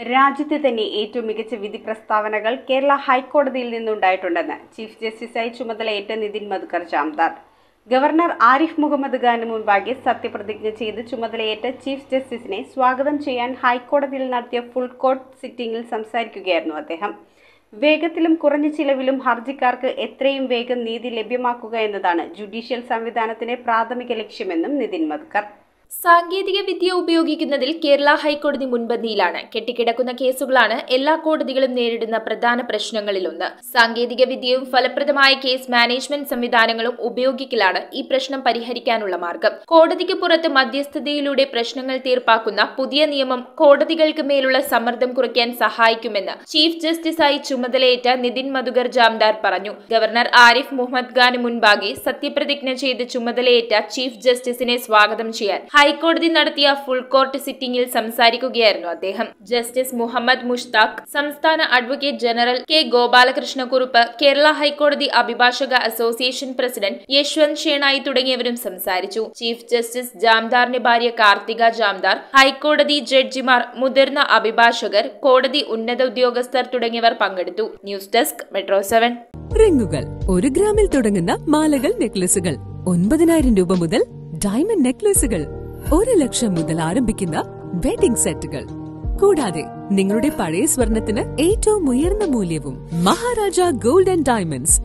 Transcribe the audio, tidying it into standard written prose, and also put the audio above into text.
രാജ്യത്തെ തന്നെ ഏറ്റവും മികച്ച വിധി പ്രസ്താവനകൾ കേരള ഹൈക്കോടതിയിൽ നിന്നുണ്ടായിട്ടുണ്ടെന്ന് ചീഫ് ജസ്റ്റിസായി ചുമതലയേറ്റ നിതിൻ മധുകർ ജാംദാർ. ഗവർണർ ആരിഫ് മുഹമ്മദ് ഖാന് മുൻപാകെ സത്യപ്രതിജ്ഞ ചെയ്ത് ചുമതലയേറ്റ ചീഫ് ജസ്റ്റിസിനെ സ്വാഗതം ചെയ്യാൻ ഹൈക്കോടതിയിൽ നടത്തിയ ഫുൾ കോർട്ട് സിറ്റിംഗിൽ സംസാരിക്കുകയായിരുന്നു അദ്ദേഹം. വേഗത്തിലും കുറഞ്ഞ ചിലവിലും ഹർജിക്കാർക്ക് എത്രയും വേഗം നീതി ലഭ്യമാക്കുക എന്നതാണ് ജുഡീഷ്യൽ സംവിധാനത്തിന്റെ പ്രാഥമിക ലക്ഷ്യമെന്നും നിതിൻ മധുകർ. സാങ്കേതിക വിദ്യ ഉപയോഗിക്കുന്നതിൽ കേരള ഹൈക്കോടതി മുൻപന്തിയിലാണ്. കെട്ടിക്കിടക്കുന്ന കേസുകളാണ് എല്ലാ കോടതികളും നേരിടുന്ന പ്രധാന പ്രശ്നങ്ങളിലൊന്ന്. സാങ്കേതിക വിദ്യയും ഫലപ്രദമായ കേസ് മാനേജ്മെന്റ് സംവിധാനങ്ങളും ഉപയോഗിക്കലാണ് ഈ പ്രശ്നം പരിഹരിക്കാനുള്ള മാർഗം. കോടതിക്ക് പുറത്ത് മധ്യസ്ഥതയിലൂടെ പ്രശ്നങ്ങൾ തീർപ്പാക്കുന്ന പുതിയ നിയമം കോടതികൾക്ക് മേലുള്ള സമ്മർദ്ദം കുറയ്ക്കാൻ സഹായിക്കുമെന്ന് ചീഫ് ജസ്റ്റിസായി ചുമതലയേറ്റ നിതിൻ മധുകർ ജാംദാർ പറഞ്ഞു. ഗവർണർ ആരിഫ് മുഹമ്മദ് ഖാന് മുൻപാകെ സത്യപ്രതിജ്ഞ ചെയ്ത് ചുമതലയേറ്റ ചീഫ് ജസ്റ്റിസിനെ സ്വാഗതം ചെയ്യാൻ ഹൈക്കോടതി നടത്തിയ ഫുൾ കോർട്ട് സിറ്റിംഗിൽ സംസാരിക്കുകയായിരുന്നു അദ്ദേഹം. ജസ്റ്റിസ് മുഹമ്മദ് മുഷ്താഖ്, സംസ്ഥാന advocate general K Gopalakrishna Kurup, Kerala ഹൈക്കോടതി അഭിഭാഷക അസോസിയേഷൻ പ്രസിഡന്റ് യശ്വന്ത് ഷേണായി തുടങ്ങിയവരും സംസാരിച്ചു. ചീഫ് ജസ്റ്റിസ് ജാംദാറിന്റെ ഭാര്യ കാർത്തിക ജാംദാർ, ഹൈക്കോടതി ജഡ്ജിമാർ, മുതിർന്ന അഭിഭാഷകർ, കോടതി ഉന്നത ഉദ്യോഗസ്ഥർ തുടങ്ങിയവർ പങ്കെടുത്തു. News desk metro 7. റിങ്ങുകൾ 1 ഗ്രാമിൽ തുടങ്ങുന്ന മാലകൾ, നെക്ലസുകൾ 9,000 രൂപ മുതൽ ഡയമണ്ട് നെക്ലസുകൾ 1 ലക്ഷം മുതൽ ആരംഭിക്കുന്ന വെഡിംഗ് സെറ്റുകൾ. കൂടാതെ നിങ്ങളുടെ പഴയ സ്വർണത്തിന് ഏറ്റവും ഉയർന്ന മൂല്യവും. Maharaja gold and diamonds